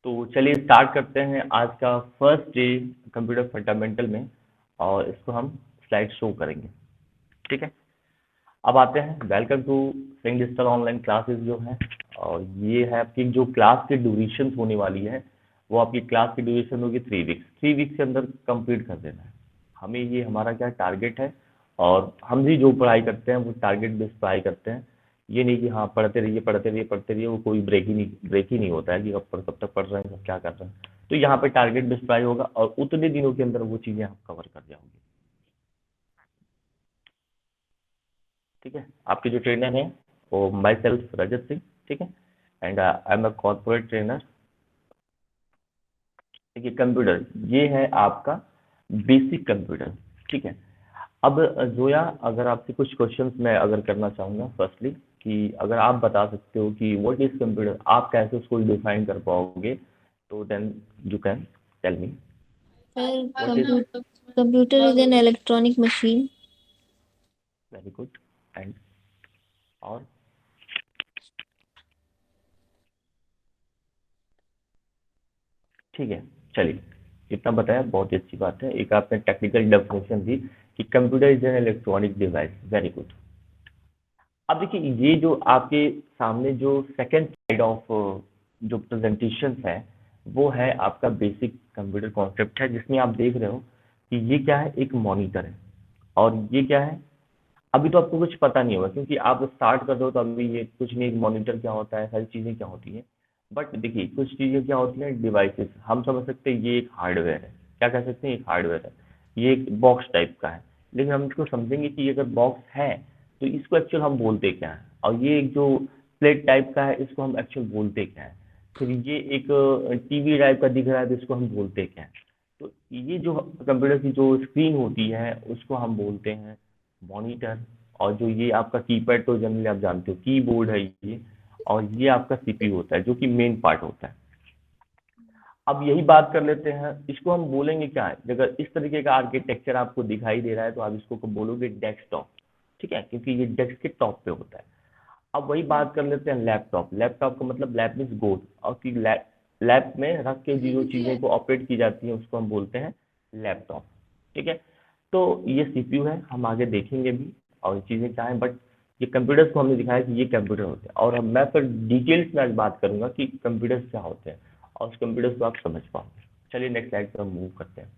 तो चलिए स्टार्ट करते हैं आज का फर्स्ट डे कंप्यूटर फंडामेंटल में, और इसको हम स्लाइड शो करेंगे। ठीक है, अब आते हैं welcome to Singh digital online classes जो है। और ये है आपकी जो क्लास की ड्यूरेशन होने वाली है, वो आपकी क्लास की ड्यूरेशन होगी 3 वीक्स। 3 वीक्स के अंदर कंप्लीट कर देना है हमें, ये हमारा क्या टारगेट है। और हम भी जो पढ़ाई करते हैं वो टारगेट बेस्ड पढ़ाई करते हैं। ये नहीं कि हाँ पढ़ते रहिए पढ़ते रहिए पढ़ते रहिए, वो कोई ब्रेक ही नहीं होता है कि कब तक पढ़ रहे हैं कब क्या कर रहे हैं। तो यहाँ पे टारगेट बेस्ड पढ़ाई होगा और उतने दिनों के अंदर वो चीज़ें आप कवर कर जाओगे। ठीक है, आपके जो ट्रेनर हैं वो माई सेल्फ रजत सिंह। ठीक है, and I am a corporate trainer. देखिए कंप्यूटर ये है आपका बेसिक कंप्यूटर। ठीक है, अब जोया अगर आपसे कुछ क्वेश्चंस मैं अगर करना चाहूँगा, फर्स्टली कि अगर आप बता सकते हो कि व्हाट इज कंप्यूटर, आप कैसे उसको डिफाइन कर पाओगे, तो then you can tell me Well, what is. computer is an electronic machine. Very good. And और ठीक है, चलिए इतना बताया बहुत ही अच्छी बात है। एक आपने टेक्निकल डेफिनेशन दी कि computer is an electronic device. Very good. अब देखिए ये जो आपके सामने जो सेकंड साइड ऑफ जो प्रेजेंटेशन है, वो है आपका बेसिक कंप्यूटर कॉन्सेप्ट है, जिसमें आप देख रहे हो कि ये क्या है, एक मॉनिटर है। और ये क्या है, अभी तो आपको कुछ पता नहीं होगा क्योंकि आप स्टार्ट कर दो तो अभी ये कुछ नहीं, मॉनिटर क्या होता है, सारी चीज़ें क्या होती हैं। बट देखिए कुछ चीज़ें क्या होती हैं, डिवाइसेस हम समझ सकते हैं, ये एक हार्डवेयर है। क्या कह सकते हैं, एक हार्डवेयर है, ये एक बॉक्स टाइप का है। लेकिन हम इसको समझेंगे कि ये अगर बॉक्स है तो इसको एक्चुअल हम बोलते क्या है, और ये एक जो प्लेट टाइप का है इसको हम एक्चुअल बोलते क्या है। फिर ये एक टीवी टाइप का दिख रहा है तो इसको हम बोलते क्या है। तो ये जो कंप्यूटर की जो स्क्रीन होती है उसको हम बोलते हैं मॉनिटर। और जो ये आपका कीपैड तो जनरली आप जानते हो कीबोर्ड है ये। और ये आपका सीपीयू होता है जो कि मेन पार्ट होता है। अब यही बात कर लेते हैं, इसको हम बोलेंगे क्या है, अगर इस तरीके का आर्किटेक्चर आपको दिखाई दे रहा है तो आप इसको कब बोलोगे, डेस्कटॉप। ठीक है, क्योंकि ये डेस्क के टॉप पे होता है। अब वही बात कर लेते हैं लैपटॉप। लैपटॉप का मतलब लैप मीन्स गोल, और कि लैप में रख के जो चीज़ें को ऑपरेट की जाती हैं उसको हम बोलते हैं लैपटॉप। ठीक है, तो ये सीपीयू है, हम आगे देखेंगे भी और ये चीज़ें क्या है। बट ये कंप्यूटर्स को हमने दिखाया कि ये कंप्यूटर होते हैं, और मैं फिर डिटेल्स में आज बात करूंगा कि कंप्यूटर्स क्या होते हैं और उस कंप्यूटर्स को आप समझ पाओगे। चलिए नेक्स्ट स्लाइड पर हम मूव करते हैं।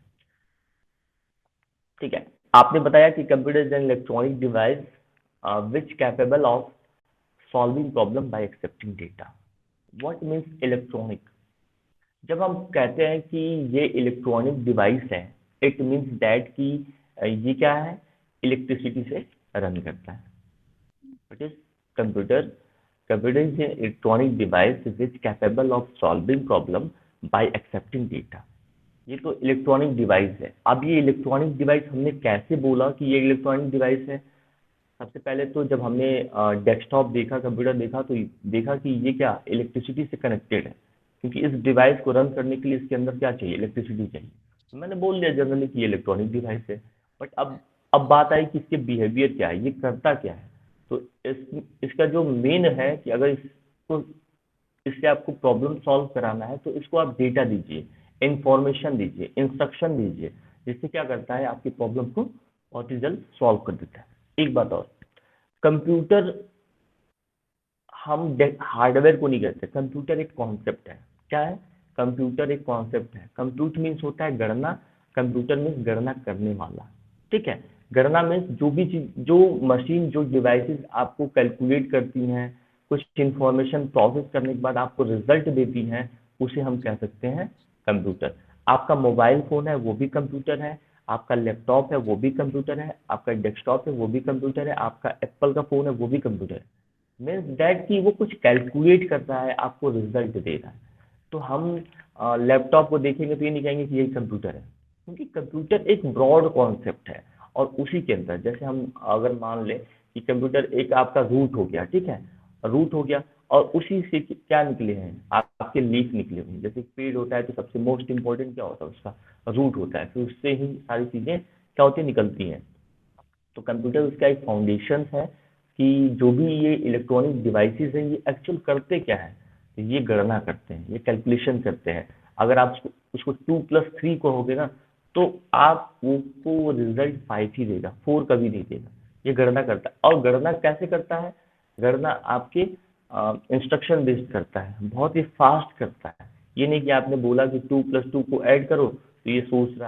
ठीक है, आपने बताया कि computer is an electronic device which capable of solving problem bye accepting data. What means electronic, जब हम कहते हैं कि ये इलेक्ट्रॉनिक डिवाइस है, इट मीन्स दैट कि ये क्या है, इलेक्ट्रिसिटी से रन करता है। It is computer, computer is an electronic device which capable of solving problem bye accepting data. ये तो इलेक्ट्रॉनिक डिवाइस है। अब ये इलेक्ट्रॉनिक डिवाइस हमने कैसे बोला कि ये इलेक्ट्रॉनिक डिवाइस है। सबसे पहले तो जब हमने डेस्कटॉप देखा, कंप्यूटर देखा, तो देखा कि ये क्या इलेक्ट्रिसिटी से कनेक्टेड है, क्योंकि इस डिवाइस को रन करने के लिए इसके अंदर क्या चाहिए, इलेक्ट्रिसिटी चाहिए। तो मैंने बोल दिया जनरली कि ये इलेक्ट्रॉनिक डिवाइस है। बट अब बात आई कि इसके बिहेवियर क्या है, ये करता क्या है। तो इसका जो मेन है कि अगर इसको, इससे आपको प्रॉब्लम सॉल्व कराना है तो इसको आप डेटा दीजिए, इंफॉर्मेशन दीजिए, इंस्ट्रक्शन दीजिए, जिससे क्या करता है, आपकी प्रॉब्लम को बहुत ही जल्द सॉल्व कर देता है। एक बात और, कंप्यूटर हम हार्डवेयर को नहीं कहते, कंप्यूटर एक कॉन्सेप्ट है। क्या है, कंप्यूटर एक कॉन्सेप्ट है। कंप्यूट मीन्स होता है गणना, कंप्यूटर मीन्स गणना करने वाला। ठीक है, गणना मीन्स जो भी चीज, जो मशीन, जो डिवाइसेस आपको कैलकुलेट करती हैं, कुछ इंफॉर्मेशन प्रोसेस करने के बाद आपको रिजल्ट देती हैं, उसे हम कह सकते हैं कंप्यूटर। आपका मोबाइल फोन है वो भी कंप्यूटर है, आपका लैपटॉप है वो भी कंप्यूटर है, आपका डेस्कटॉप है वो भी कंप्यूटर है, आपका एप्पल का फोन है वो भी कंप्यूटर है। मीन्स दैट कि वो कुछ कैलकुलेट कर रहा है, आपको रिजल्ट दे रहा है। तो हम लैपटॉप को देखेंगे तो ये नहीं कहेंगे कि यही कंप्यूटर है, क्योंकि कंप्यूटर एक ब्रॉड कॉन्सेप्ट है। और उसी के अंदर जैसे हम अगर मान लें कि कंप्यूटर एक आपका रूट हो गया, ठीक है, रूट हो गया, और उसी से क्या निकले हैं, आपके लीफ निकले हुए हैं। जैसे पेड़ होता है तो सबसे मोस्ट इंपॉर्टेंट क्या होता है, उसका रूट होता है, फिर उससे ही सारी चीजें क्या होती निकलती हैं। तो कंप्यूटर उसका एक फाउंडेशन है कि जो भी ये इलेक्ट्रॉनिक डिवाइसेस हैं ये एक्चुअल करते क्या है। तो ये गणना करते हैं, ये कैलकुलेशन करते हैं। अगर आप उसको 2+3 कहोगे ना, तो आपको वो रिजल्ट 5 ही देगा, 4 कभी नहीं देगा। ये गणना करता है। और गणना कैसे करता है? गणना आपके इंस्ट्रक्शन बेस्ड करता है, बहुत ही फास्ट करता है। ये नहीं कि आपने बोला कि 2+2 को ऐड करो, तो ये सोच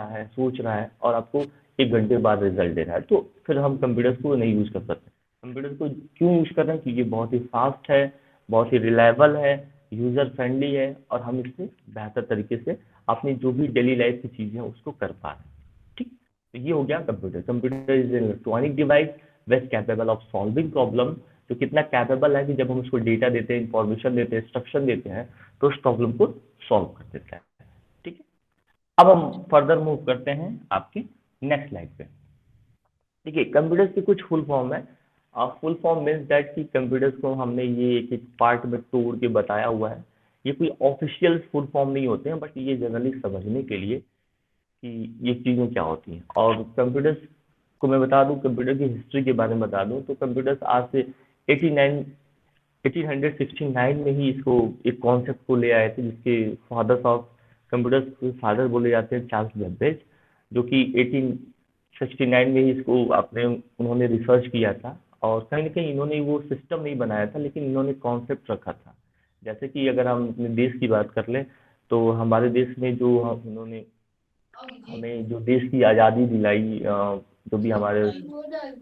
रहा है और आपको 1 घंटे बाद रिजल्ट दे रहा है। तो फिर हम कंप्यूटर्स को नहीं यूज कर सकते। कंप्यूटर को क्यों यूज कर रहे हैं? क्योंकि बहुत ही फास्ट है, बहुत ही रिलायबल है, यूजर फ्रेंडली है, और हम इससे बेहतर तरीके से अपनी जो भी डेली लाइफ की चीजें हैं उसको कर पा रहे हैं। ठीक, तो ये हो गया computer. Computer is an electronic device west capable of solving problem. तो कितना कैपेबल है कि जब हम उसको डेटा देते हैं, इंफॉर्मेशन देते हैं, इंस्ट्रक्शन देते हैं, तो उस प्रॉब्लम को सॉल्व कर देता है। ठीक है, अब हम फर्दर मूव करते हैं आपके नेक्स्ट स्लाइड पे। देखिए, कंप्यूटर्स की कुछ फुल फॉर्म है। फुल फॉर्म मीन्स दैट कि कंप्यूटर्स को हमने ये एक एक पार्ट में तोड़ के बताया हुआ है। ये कोई ऑफिशियल फुल फॉर्म नहीं होते हैं, बट ये जनरली समझने के लिए कि ये चीज़ें क्या होती हैं। और कंप्यूटर्स को मैं बता दूं, कंप्यूटर की हिस्ट्री के बारे में बता दूं, तो कंप्यूटर्स आज से 89 1869 में ही इसको एक कॉन्सेप्ट को ले आए थे, जिसके फादर्स ऑफ कंप्यूटर्स के फादर बोले जाते हैं चार्ल्स बेबेज, जो कि 1869 में ही इसको आपने उन्होंने रिसर्च किया था। और कहीं ना कहीं इन्होंने वो सिस्टम नहीं बनाया था, लेकिन इन्होंने कॉन्सेप्ट रखा था। जैसे कि अगर हम अपने देश की बात कर लें, तो हमारे देश में जो इन्होंने हमें जो देश की आज़ादी दिलाई, जो भी हमारे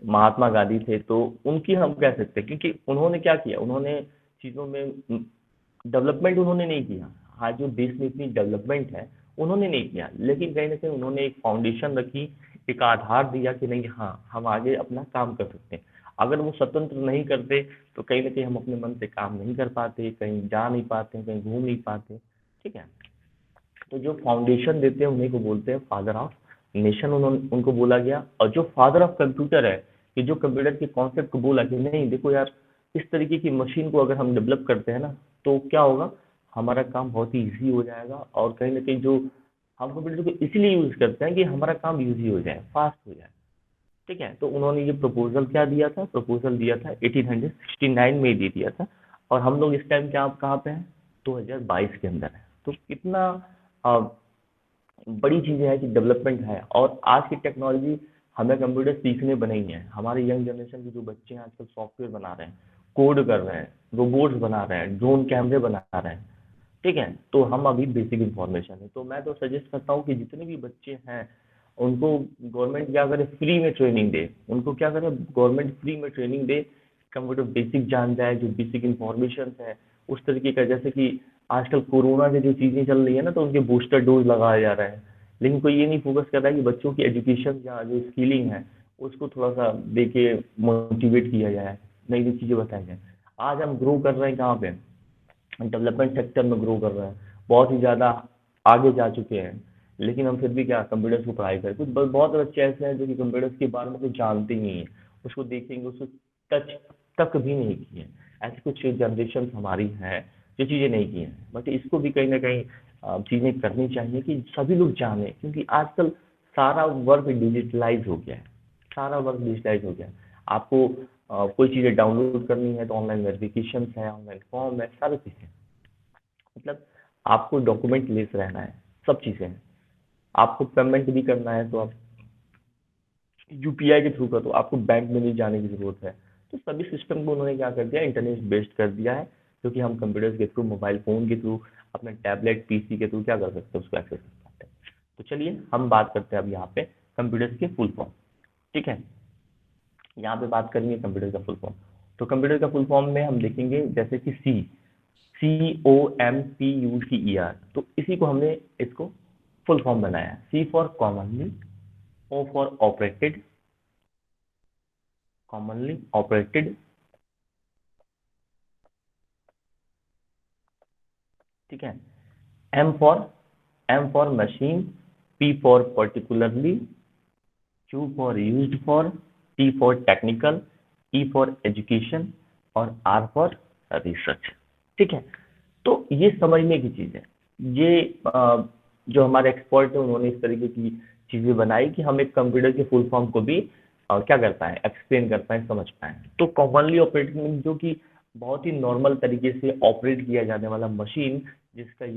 महात्मा गांधी थे, तो उनकी हम कह सकते हैं, क्योंकि उन्होंने क्या किया, उन्होंने चीज़ों में डेवलपमेंट उन्होंने नहीं किया। आज जो देश में इतनी डेवलपमेंट है, उन्होंने नहीं किया, लेकिन कहीं ना कहीं उन्होंने एक फाउंडेशन रखी, एक आधार दिया कि नहीं, हाँ, हम आगे अपना काम कर सकते हैं। अगर वो स्वतंत्र नहीं करते, तो कहीं ना कहीं हम अपने मन से काम नहीं कर पाते, कहीं जा नहीं पाते, कहीं घूम नहीं पाते। ठीक है, तो जो फाउंडेशन देते हैं उन्हीं को बोलते हैं फादर ऑफ नेशन। उन्होंने उनको बोला गया। और जो फादर ऑफ कंप्यूटर है, कि जो कंप्यूटर के कॉन्सेप्ट को बोला कि नहीं देखो यार, इस तरीके की मशीन को अगर हम डेवलप करते हैं ना, तो क्या होगा, हमारा काम बहुत ही ईजी हो जाएगा। और कहीं ना कहीं जो हम कंप्यूटर को इसीलिए यूज करते हैं कि हमारा काम ईजी हो जाए, फास्ट हो जाए। ठीक है, तो उन्होंने ये प्रपोजल क्या दिया था? प्रपोजल दिया था 1869 में ही दे दिया था। और हम लोग इस टाइम क्या आप कहाँ पे हैं? 2022 के अंदर है। तो कितना अ, बड़ी चीज़ें हैं कि डेवलपमेंट है। और आज की टेक्नोलॉजी हमें कंप्यूटर सीखने बनी है। हमारे यंग जनरेशन के जो बच्चे हैं आजकल सॉफ्टवेयर बना रहे हैं, कोड कर रहे हैं, रोबोट्स बना रहे हैं, ड्रोन कैमरे बना रहे हैं। ठीक है, तो हम अभी बेसिक इन्फॉर्मेशन है। तो मैं तो सजेस्ट करता हूँ कि जितने भी बच्चे हैं, उनको गवर्नमेंट क्या करे, फ्री में ट्रेनिंग दे। उनको क्या करे, गवर्नमेंट फ्री में ट्रेनिंग दे, कंप्यूटर बेसिक जान जाए, जो बेसिक इन्फॉर्मेशन है उस तरीके का। जैसे कि आजकल कोरोना की जो चीज़ें चल रही है ना, तो उनके बूस्टर डोज लगाया जा रहा है, लेकिन कोई ये नहीं फोकस कर रहा है कि बच्चों की एजुकेशन या जो स्किलिंग है उसको थोड़ा सा दे के मोटिवेट किया जाए, नई नई चीज़ें बताई जाए। आज हम ग्रो कर रहे हैं कहाँ पे? डेवलपमेंट सेक्टर में ग्रो कर रहे हैं, बहुत ही ज़्यादा आगे जा चुके हैं। लेकिन हम फिर भी क्या कंप्यूटर्स को पढ़ाई करें? कुछ बहुत बच्चे ऐसे हैं जो कि कंप्यूटर्स के बारे में कुछ जानते ही नहीं है, उसको देखेंगे, उसको टच तक भी नहीं किए। ऐसी कुछ जनरेशन हमारी है जो चीज़ें नहीं की हैं, बट इसको भी कहीं ना कहीं चीज़ें करनी चाहिए कि सभी लोग जाने, क्योंकि आजकल सारा वर्क डिजिटलाइज हो गया है। सारा वर्क डिजिटलाइज हो गया है। आपको कोई चीज़ें डाउनलोड करनी है तो ऑनलाइन वेरिफिकेशन है, ऑनलाइन फॉर्म है, सारी चीज़ें। मतलब आपको डॉक्यूमेंट लेस रहना है, सब चीज़ें हैं। आपको पेमेंट भी करना है तो आप यूपीआई के थ्रू कर दो, आपको बैंक में नहीं जाने की जरूरत है। तो सभी सिस्टम को उन्होंने क्या कर दिया, इंटरनेट बेस्ड कर दिया है, जो कि हम कंप्यूटर्स के थ्रू, मोबाइल फोन के थ्रू, अपने टैबलेट पीसी के थ्रू क्या कर सकते हैं, उसको एक्सेस कर पाते हैं। तो चलिए हम बात करते हैं अब यहाँ पे कंप्यूटर्स के फुल फॉर्म। ठीक है, यहाँ पे बात करेंगे कंप्यूटर का फुल फॉर्म। तो कंप्यूटर का फुल फॉर्म में हम देखेंगे जैसे कि COMPUTER, तो इसी को हमने इसको फुल फॉर्म बनाया। C for commonly, O for operated, commonly operated. ठीक है, M for machine, P for particularly, Q for used for, T for technical, E for education, और R फॉर रिसर्च। ठीक है, तो ये समझने की चीज़ है। ये जो हमारे एक्सपर्ट है उन्होंने इस तरीके की चीज़ें बनाई कि हम एक कंप्यूटर के फुल फॉर्म को भी क्या कर पाए, एक्सप्लेन कर पाए, समझ पाए। तो कॉमनली ऑपरेटिंग जो कि बहुत ही नॉर्मल तरीके से ऑपरेट किया जाने वाला मशीन जिसका